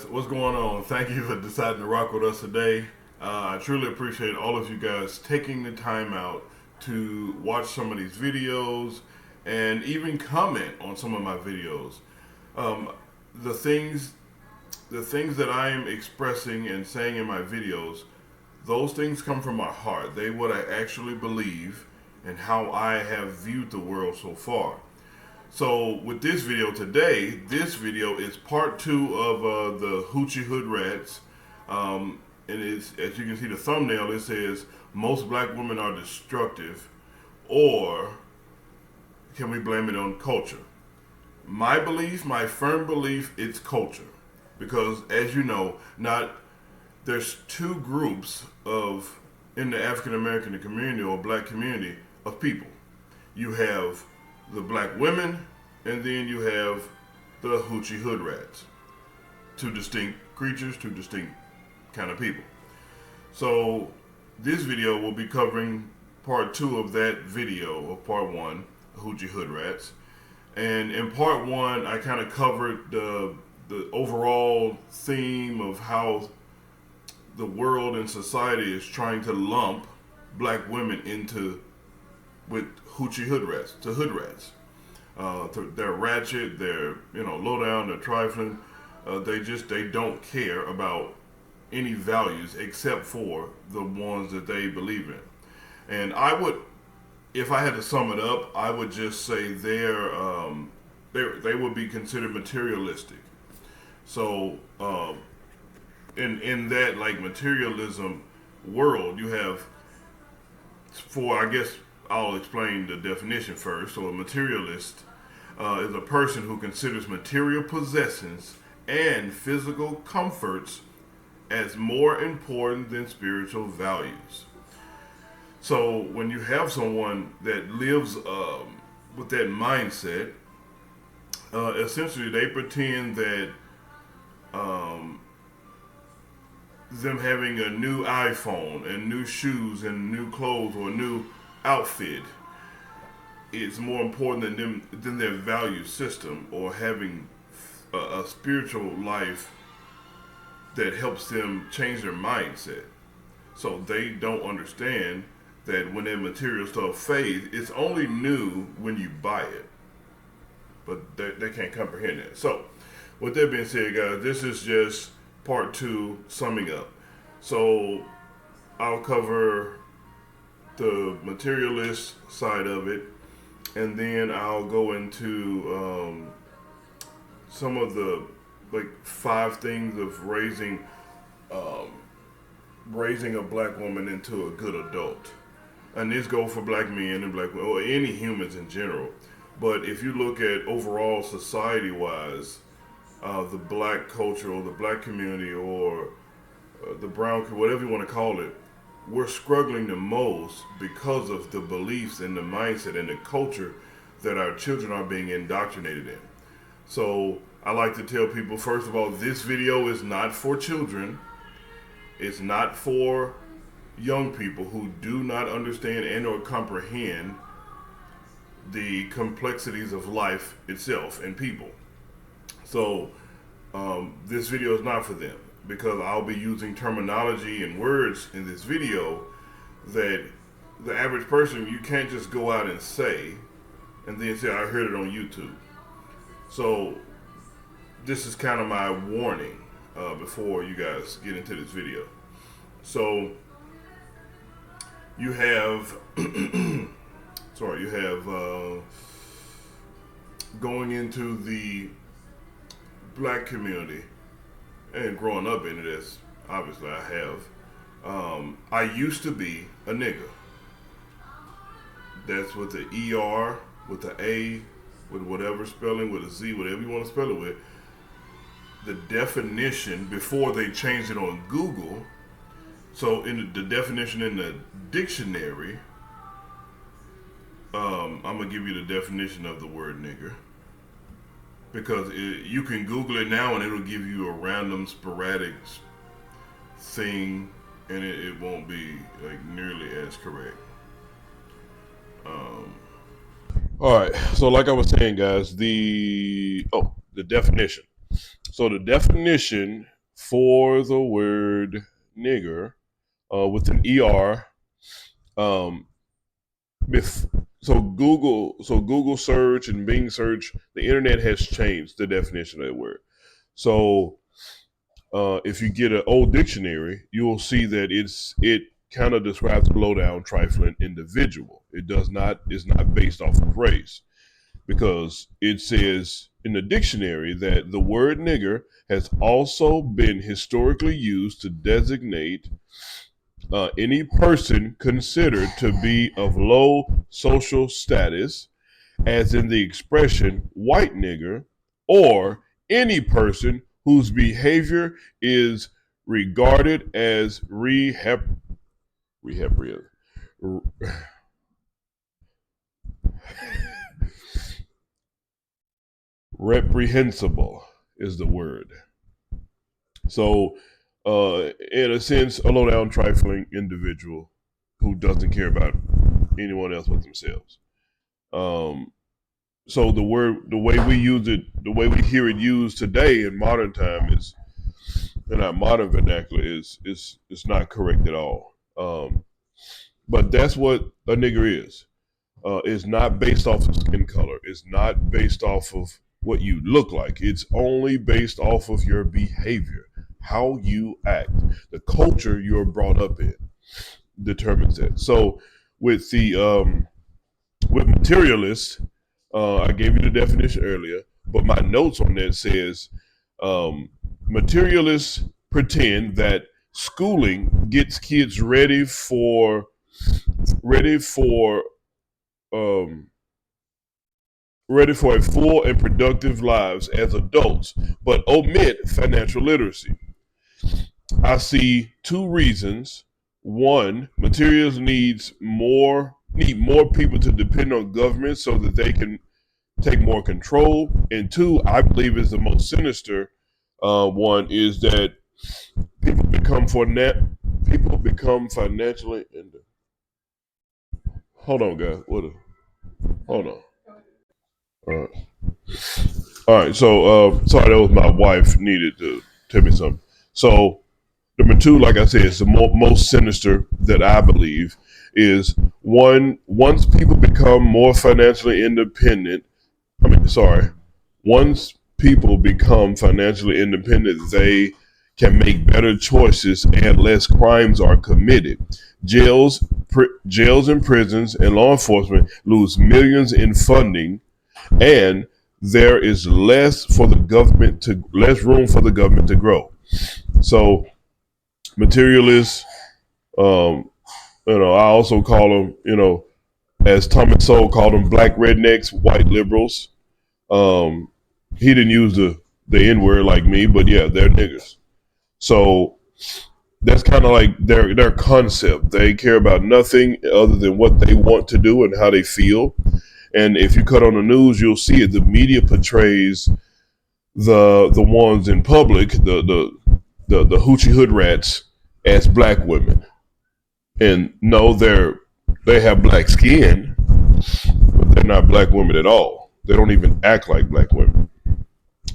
guys, what's going on? Thank you for deciding to rock with us today. I truly appreciate all of you guys taking the time out to watch some of these videos and even comment on some of my videos. Um, the things, the things that I am expressing and saying in my videos, those things come from my heart. They what I actually believe and how I have viewed the world so far. So with this video today, this video is part two of the Hoochie Hood Rats. And it's, as you can see the thumbnail, it says, most black women are destructive, or can we blame it on culture? My belief, my firm belief, it's culture. Because as you know, there's two groups in the African American community or black community of people. You have the black women, and then you have the Hoochie Hood Rats. Two distinct creatures, two distinct kind of people. So this video will be covering part two of that video of part one, Hoochie Hood Rats. And in part one, I kind of covered the overall theme of how the world and society is trying to lump black women with Hoochie Hood Rats, to hood rats. They're ratchet, they're low down, they're trifling. They don't care about any values except for the ones that they believe in. And if I had to sum it up, I would just say they would be considered materialistic. So in that like materialism world, you have I guess I'll explain the definition first. So a materialist is a person who considers material possessions and physical comforts as more important than spiritual values. So when you have someone that lives with that mindset, essentially they pretend that them having a new iPhone and new shoes and new clothes or a new outfit is more important than their value system, or having a spiritual life that helps them change their mindset. So they don't understand that when that material stuff fades, it's only new when you buy it. But they can't comprehend that. So with that being said, guys, this is just part two summing up. So I'll cover the materialist side of it, and then I'll go into some of the like 5 things of raising a black woman into a good adult. And this goes for black men and black women, or any humans in general. But if you look at overall society-wise, the black culture or the black community or the brown, whatever you want to call it, we're struggling the most because of the beliefs and the mindset and the culture that our children are being indoctrinated in. So I like to tell people, first of all, this video is not for children. It's not for young people who do not understand and or comprehend the complexities of life itself and people. So this video is not for them, because I'll be using terminology and words in this video that the average person, you can't just go out and say and then say, I heard it on YouTube. So this is kind of my warning before you guys get into this video. So you have going into the black community and growing up in it, as obviously I have. I used to be a nigga. That's with the ER, with the A, with whatever spelling, with a Z, whatever you want to spell it with. The definition, before they changed it on Google, so in the definition in the dictionary, I'm going to give you the definition of the word nigger. Because you can Google it now and it'll give you a random sporadic thing, and it won't be like nearly as correct. All right, so like I was saying, guys, the definition. So the definition for the word nigger with an ER. Um, Google search and Bing search, the internet has changed the definition of that word. So if you get an old dictionary, you will see that it kind of describes a low down, trifling individual. It does not is not based off of race, because it says in the dictionary that the word nigger has also been historically used to designate any person considered to be of low social status, as in the expression white nigger, or any person whose behavior is regarded as reprehensible is the word. So, in a sense, a low down, trifling individual who doesn't care about anyone else but themselves. Um, so the word, the way we use it, the way we hear it used today in modern time is, in our modern vernacular, is not correct at all. But that's what a nigger is. Is not based off of skin color. It's not based off of what you look like. It's only based off of your behavior, how you act, the culture you're brought up in determines that. So with the with materialist, I gave you the definition earlier, but my notes on that says materialists pretend that schooling gets kids ready for um, ready for a full and productive lives as adults, but omit financial literacy. I see two reasons. One, materials need more people to depend on government so that they can take more control. And two, I believe is the most sinister one, is that people become for net people become financially independent. Hold on, guys. Hold on. All right. All right. So, sorry, that was my wife needed to tell me something. So, number two, like I said, is the most sinister that I believe is one. Once people become more financially independent, once people become financially independent, they can make better choices and less crimes are committed. Jails and prisons and law enforcement lose millions in funding, and there is less room for the government to grow. So materialists, um, I also call them, as Thomas Sowell called them, black rednecks, white liberals. Um, he didn't use the N word like me, but yeah, they're niggers. So that's kind of like their concept. They care about nothing other than what they want to do and how they feel. And if you cut on the news, you'll see it. The media portrays the ones in public, the hoochie hood rats, as black women. And no, they have black skin, but they're not black women at all. They don't even act like black women.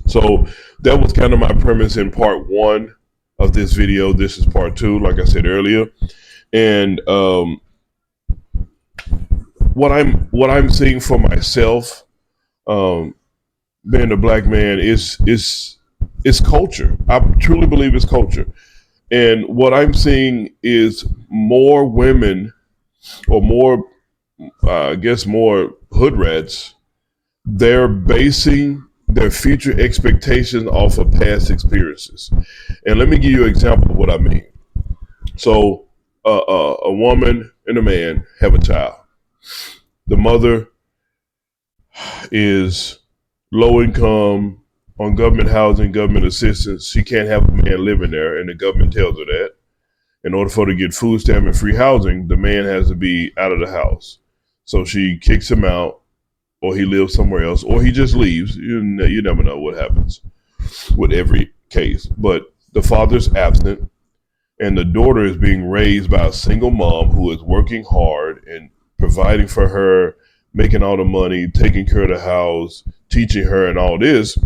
So that was kind of my premise in part one of this video. This is part two, like I said earlier. And what I'm seeing for myself, um, being a black man, is culture. I truly believe it's culture. And what I'm seeing is more women, or more, I guess, more hood rats. They're basing their future expectations off of past experiences. And let me give you an example of what I mean. So, a woman and a man have a child. The mother is low income, on government housing, government assistance. She can't have a man living there, and the government tells her that. In order for her to get food stamp and free housing, the man has to be out of the house. So she kicks him out, or he lives somewhere else, or he just leaves. You never know what happens with every case. But the father's absent, and the daughter is being raised by a single mom who is working hard and providing for her, making all the money, taking care of the house, teaching her, and all this.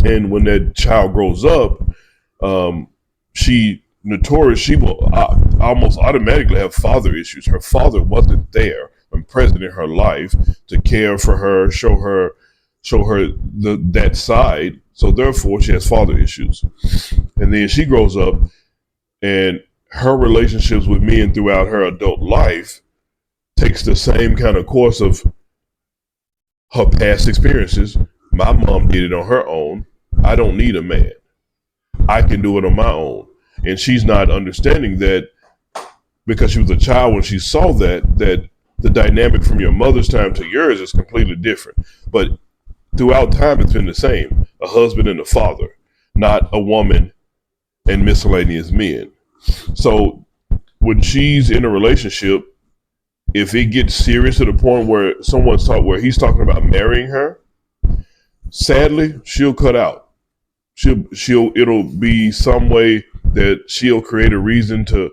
And when that child grows up, She notorious. She will almost automatically have father issues. Her father wasn't there and present in her life to care for her, show her that side. So therefore, she has father issues. And then she grows up, and her relationships with men throughout her adult life takes the same kind of course of her past experiences. My mom did it on her own. I don't need a man. I can do it on my own. And she's not understanding that because she was a child when she saw that the dynamic from your mother's time to yours is completely different. But throughout time, it's been the same: a husband and a father, not a woman and miscellaneous men. So when she's in a relationship, if it gets serious to the point where where he's talking about marrying her, sadly, she'll cut out. It'll be some way that she'll create a reason to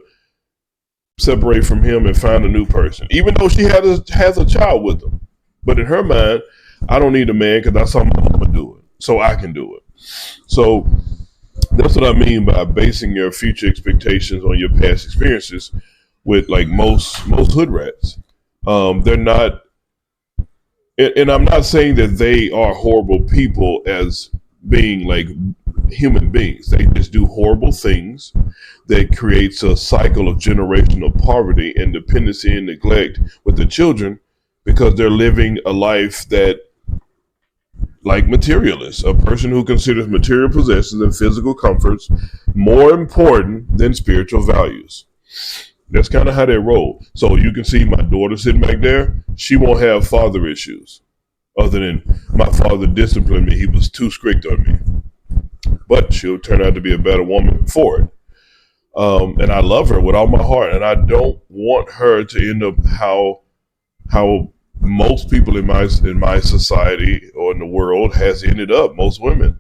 separate from him and find a new person, even though she has a child with him. But in her mind, I don't need a man because I saw my mama do it, so I can do it. So that's what I mean by basing your future expectations on your past experiences. With like most hood rats, they're not, and I'm not saying that they are horrible people as being like human beings. They just do horrible things that creates a cycle of generational poverty and dependency and neglect with the children because they're living a life that, like materialists, a person who considers material possessions and physical comforts more important than spiritual values. That's kind of how they roll. So you can see my daughter sitting back there. She won't have father issues other than my father disciplined me. He was too strict on me. But she'll turn out to be a better woman for it. And I love her with all my heart. And I don't want her to end up how most people in my society or in the world has ended up, most women.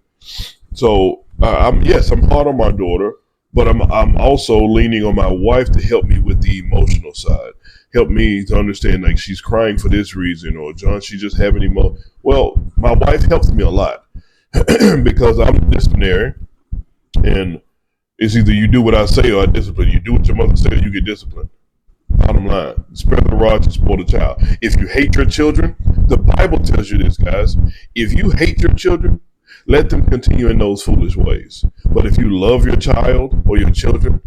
So I'm hard on my daughter, but I'm also leaning on my wife to help me with the emotional side. Help me to understand like she's crying for this reason, or John, she's just having well, my wife helps me a lot because I'm a disciplinarian, and it's either you do what I say or I discipline. You do what your mother says, you get disciplined. Bottom line, spare the rod to spoil the child. If you hate your children, the Bible tells you this, guys. If you hate your children, let them continue in those foolish ways. But if you love your child or your children,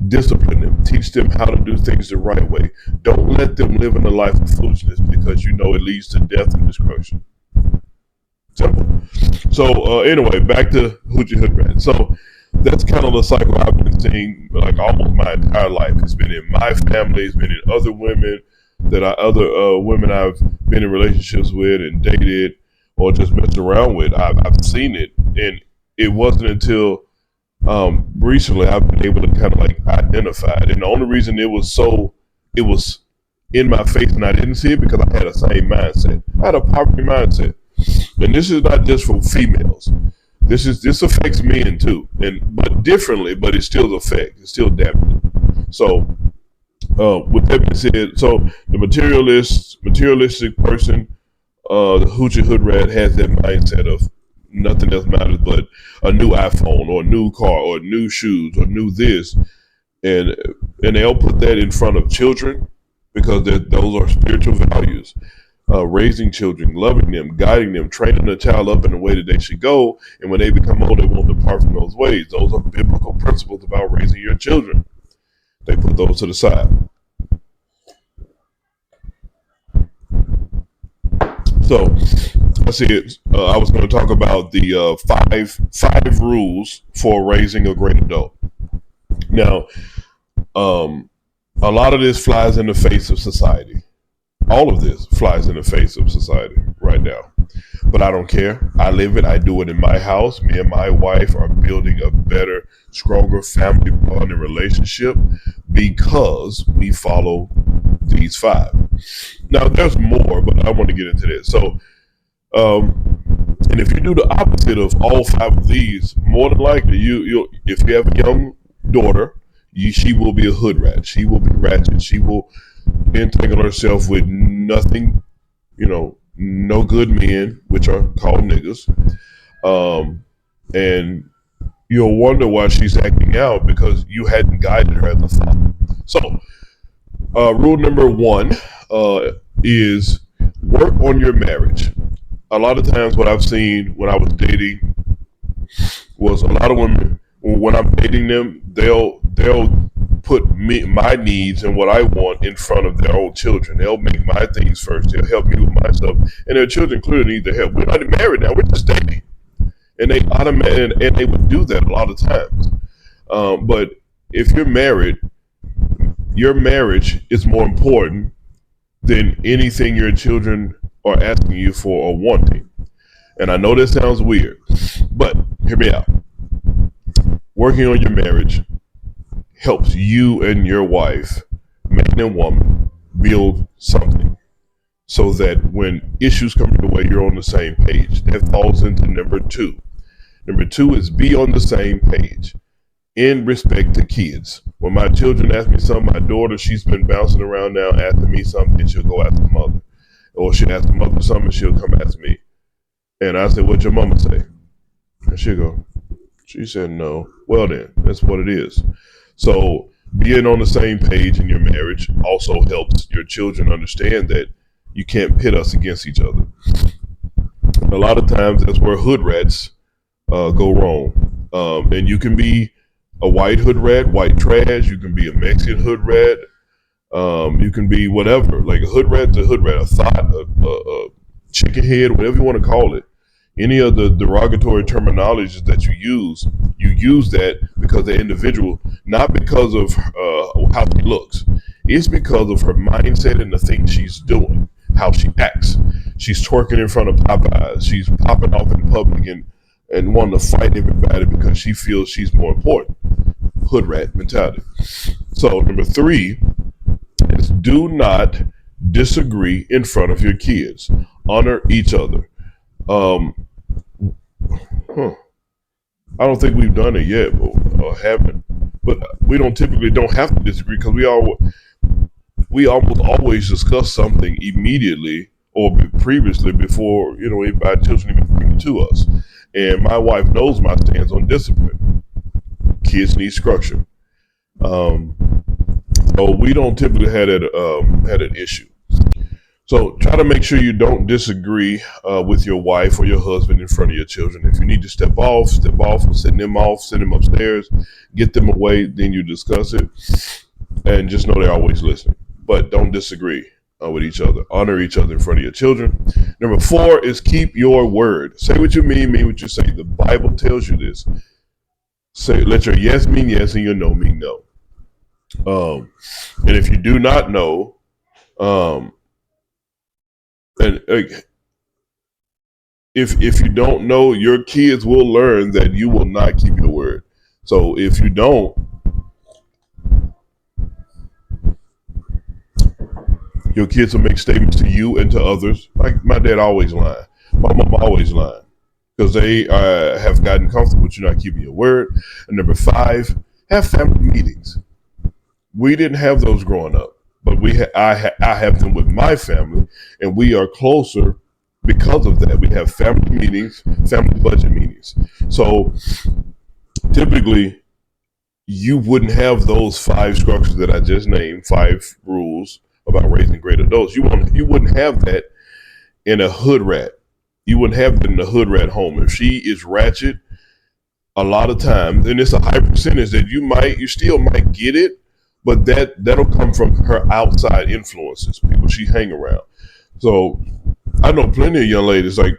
discipline them. Teach them how to do things the right way. Don't let them live in a life of foolishness because you know it leads to death and destruction. Simple. So anyway, back to Hoochie Hood Rat. So that's kind of the cycle I've been seeing like almost my entire life. It's been in my family, it's been in other women other women I've been in relationships with and dated or just messed around with. I've seen it, and it wasn't until recently I've been able to kind of like identify it. And the only reason it was in my face and I didn't see it because I had the same mindset. I had a poverty mindset, and this is not just for females. This affects men too, but differently. But it still affects. It's still damaging. So, with that being said, so the materialistic person, the hoochie hood rat has that mindset of nothing else matters but a new iPhone or a new car or new shoes or new this, and they'll put that in front of children because those are spiritual values. Raising children, loving them, guiding them, training the child up in the way that they should go, and when they become old, they won't depart from those ways. Those are biblical principles about raising your children. They put those to the side. So I see it. I was going to talk about the five rules for raising a great adult. Now, a lot of this flies in the face of society. All of this flies in the face of society right now. But I don't care. I live it. I do it in my house. Me and my wife are building a better, stronger family bonding relationship because we follow these five. Now, there's more, but I want to get into this. So, and if you do the opposite of all five of these, more than likely, if you have a young daughter, she will be a hood rat. She will be ratchet. She will entangle herself with nothing, no good men, which are called niggas, and you'll wonder why she's acting out because you hadn't guided her as a father. So, rule number one is work on your marriage. A lot of times, what I've seen when I was dating was a lot of women when I'm dating them, they'll put my needs and what I want in front of their own children. They'll make my things first. They'll help me with my stuff, and their children clearly need their help. We're not married now; we're just dating, and they automatically and they would do that a lot of times. But if you're married, your marriage is more important than anything your children are asking you for or wanting. And I know this sounds weird, but hear me out. Working on your marriage helps you and your wife, man and woman, build something so that when issues come your way, you're on the same page. That falls into number two. Number two is be on the same page in respect to kids. When my children ask me something, my daughter, she's been bouncing around now asking me something, and she'll go ask the mother. Or she'll ask the mother something, she'll come ask me. And I say, "What'd your mama say?" And she'll go, "She said no." Well then, that's what it is. So being on the same page in your marriage also helps your children understand that you can't pit us against each other. And a lot of times that's where hood rats go wrong. And you can be a white hood rat, white trash. You can be a Mexican hood rat. You can be whatever. Like a hood rat's a hood rat, a thought, a chicken head, whatever you want to call it. Any of the derogatory terminologies that you use that because they're individual, not because of how she looks. It's because of her mindset and the things she's doing, how she acts. She's twerking in front of Popeyes. She's popping off in public and wanting to fight everybody because she feels she's more important. Hood rat mentality. So number three is do not disagree in front of your kids. Honor each other. Um, huh. I don't think we've done it yet, or haven't. But we don't have to disagree because we almost always discuss something immediately or previously before our children even bring it to us. And my wife knows my stance on discipline. Kids need structure. Um, so we don't typically had an issue. So try to make sure you don't disagree with your wife or your husband in front of your children. If you need to step off, or send them off, send them upstairs, get them away, then you discuss it. And just know they're always listening. But don't disagree with each other. Honor each other in front of your children. Number four is keep your word. Say what you mean what you say. The Bible tells you this. Say, let your yes mean yes and your no mean no. And if you do not know, um, and if you don't know, your kids will learn that you will not keep your word. So if you don't, your kids will make statements to you and to others. Like my dad always lying. My mom always lying because they have gotten comfortable with you not keeping your word. And number five, have family meetings. We didn't have those growing up, but I have them with my family, and we are closer because of that. We have family meetings, family budget meetings. So typically, you wouldn't have those five structures that I just named, five rules about raising great adults. You wouldn't have that in a hood rat. You wouldn't have that in a hood rat home. If she is ratchet, a lot of times, and it's a high percentage that you still might get it, but that'll come from her outside influences, people she hang around. So I know plenty of young ladies like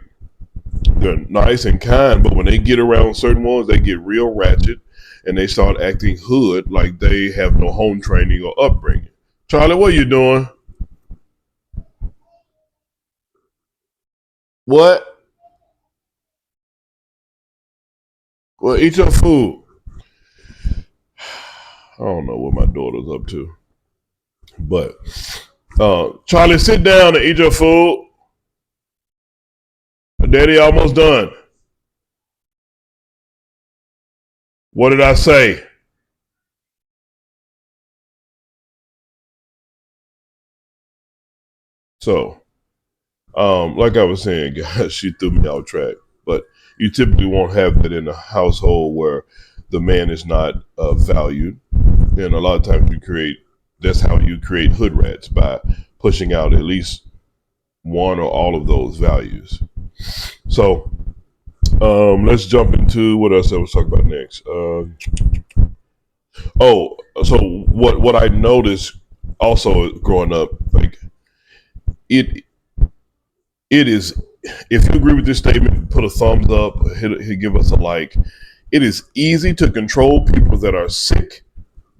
they're nice and kind, but when they get around certain ones, they get real ratchet and they start acting hood like they have no home training or upbringing. Charlie, what are you doing? What? Well, eat your food. I don't know what my daughter's up to, but Charlie, sit down and eat your food. Daddy almost done. What did I say? So, like I was saying, guys, she threw me off track. But You typically won't have that in a household where the man is not valued. And a lot of times that's how you create hood rats, by pushing out at least one or all of those values. So let's jump into what else I was talking about next. So what I noticed also growing up, like it it is, if you agree with this statement, put a thumbs up, give us a like. It is easy to control people that are sick,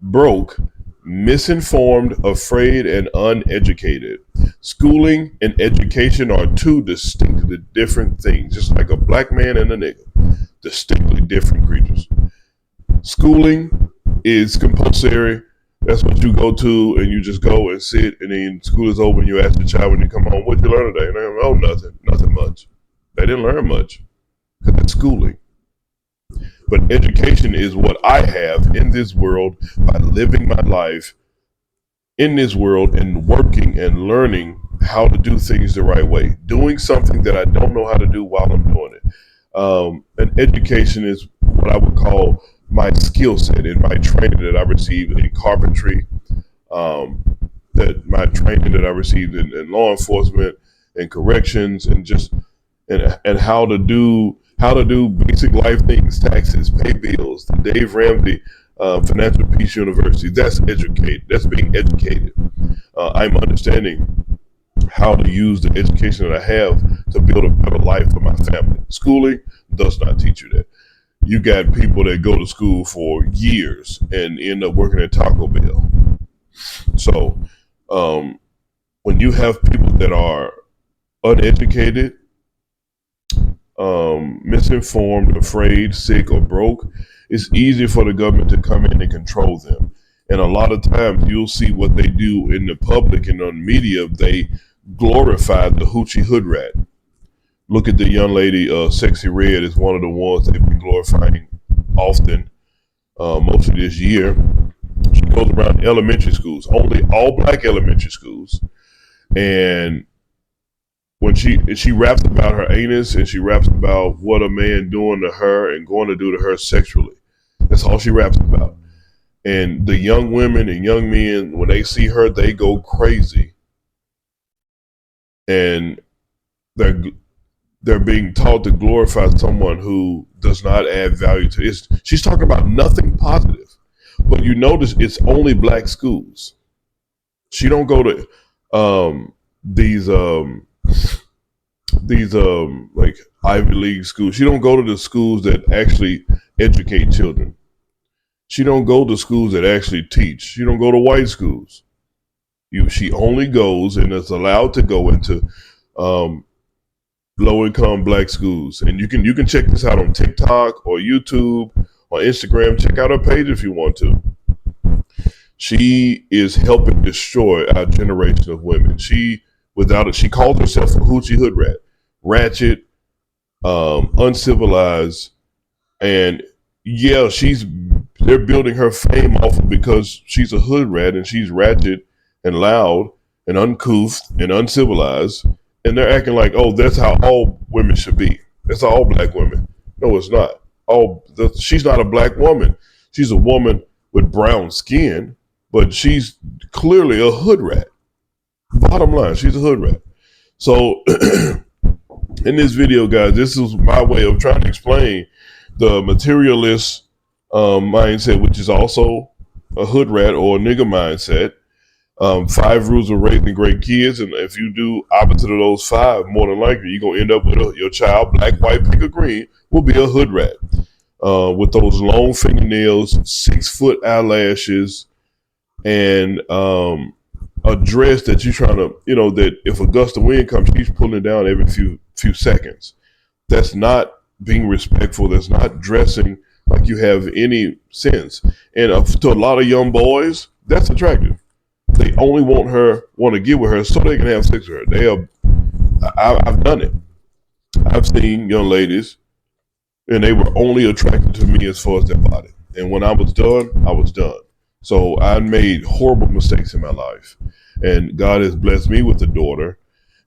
broke, misinformed, afraid, and uneducated. Schooling and education are two distinctly different things, just like a black man and a nigga. Distinctly different creatures. Schooling is compulsory. That's what you go to, and you just go and sit, and then school is over, and you ask the child when you come home, "What'd you learn today?" And they go, "Oh, nothing much." They didn't learn much because it's schooling. But education is what I have in this world by living my life in this world and working and learning how to do things the right way, doing something that I don't know how to do while I'm doing it. And education is what I would call my skill set and my training that I received in carpentry, that my training that I received in law enforcement and corrections, and just and how to do basic life things, taxes, pay bills. The Dave Ramsey Financial Peace University. That's educate. That's being educated. I'm understanding how to use the education that I have to build a better life for my family. Schooling does not teach you that. You got people that go to school for years and end up working at Taco Bell. So when you have people that are uneducated, misinformed, afraid, sick, or broke, it's easy for the government to come in and control them. And a lot of times you'll see what they do in the public and on media. They glorify the hoochie hood rat. Look at the young lady, Sexy Red is one of the ones they've been glorifying often, most of this year. She goes around elementary schools, only all black elementary schools, and when she raps about her anus, and she raps about what a man doing to her and going to do to her sexually. That's all she raps about. And the young women and young men, when they see her, they go crazy, and they're being taught to glorify someone who does not add value to it. She's talking about nothing positive, but you notice it's only black schools. She don't go to these like Ivy League schools. She don't go to the schools that actually educate children. She don't go to schools that actually teach. She don't go to white schools. She only goes and is allowed to go into low income black schools. And you can check this out on TikTok or YouTube or Instagram. Check out her page if you want to. She is helping destroy our generation of women. She calls herself a hoochie hood rat, ratchet, uncivilized, and yeah, they're building her fame off of because she's a hood rat and she's ratchet and loud and uncouth and uncivilized, and they're acting like, oh, that's how all women should be. That's all black women. No, it's not. She's not a black woman. She's a woman with brown skin, but she's clearly a hood rat. Bottom line, she's a hood rat. So in this video, guys, this is my way of trying to explain the materialist mindset, which is also a hood rat or a nigga mindset. 5 rules of raising great kids, and if you do opposite of those 5, more than likely you're gonna end up with your child, black, white, pink, or green, will be a hood rat with those long fingernails, 6-foot eyelashes, and a dress that you're trying to, that if a gust of wind comes, she's pulling it down every few seconds. That's not being respectful. That's not dressing like you have any sense. And to a lot of young boys, that's attractive. They only want to get with her so they can have sex with her. I've done it. I've seen young ladies, and they were only attracted to me as far as their body. And when I was done, I was done. So I made horrible mistakes in my life, and God has blessed me with a daughter,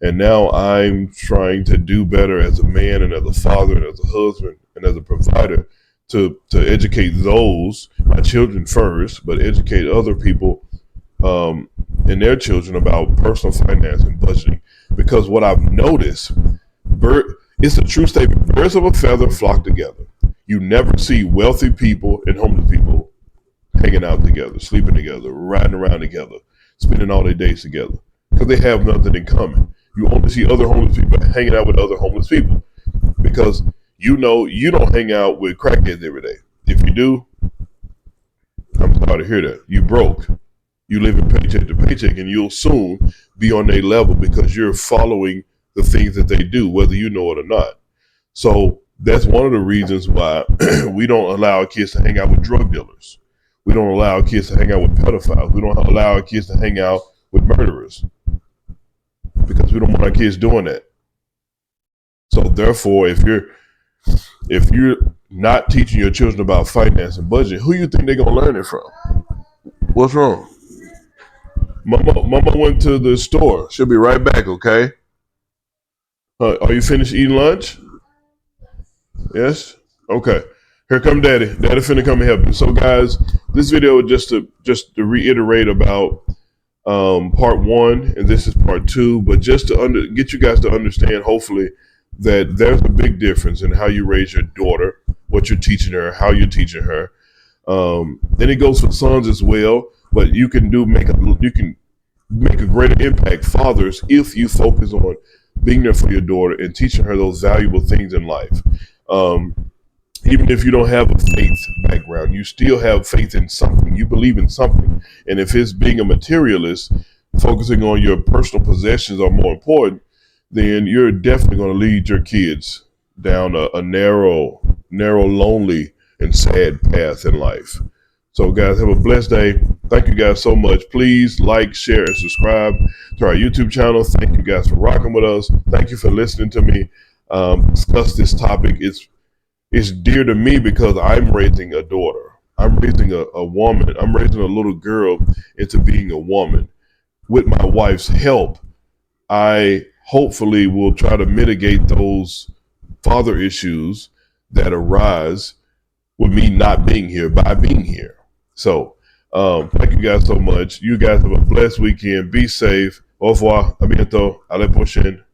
And now I'm trying to do better as a man and as a father and as a husband and as a provider to educate those, my children first, but educate other people and their children about personal finance and budgeting. Because what I've noticed, it's a true statement, birds of a feather flock together. You never see wealthy people and homeless people hanging out together, sleeping together, riding around together, spending all their days together, because they have nothing in common. You only see other homeless people hanging out with other homeless people, because you don't hang out with crackheads every day. If you do, I'm sorry to hear that. You broke. You live in paycheck to paycheck, and you'll soon be on their level because you're following the things that they do, whether you know it or not. So that's one of the reasons why we don't allow our kids to hang out with drug dealers. We don't allow our kids to hang out with pedophiles. We don't allow our kids to hang out with murderers, because we don't want our kids doing that. So therefore, if you're not teaching your children about finance and budget, who you think they're gonna learn it from? What's wrong? Mama went to the store. She'll be right back, okay? Are you finished eating lunch? Yes? Okay. Here come Daddy. Daddy finna come and help you. So guys, this video is just to reiterate about part one, and this is part two, but just to get you guys to understand, hopefully, that there's a big difference in how you raise your daughter, what you're teaching her, how you're teaching her. Then it goes for sons as well, but you can make a greater impact, fathers, if you focus on being there for your daughter and teaching her those valuable things in life. Even if you don't have a faith background, you still have faith in something. You believe in something. And if it's being a materialist, focusing on your personal possessions are more important, then you're definitely going to lead your kids down a narrow, lonely, and sad path in life. So guys, have a blessed day. Thank you guys so much. Please like, share, and subscribe to our YouTube channel. Thank you guys for rocking with us. Thank you for listening to me discuss this topic. It's dear to me because I'm raising a daughter. I'm raising a woman. I'm raising a little girl into being a woman. With my wife's help, I hopefully will try to mitigate those father issues that arise with me not being here by being here. So thank you guys so much. You guys have a blessed weekend. Be safe. Au revoir. A bientôt. Allez prochaine.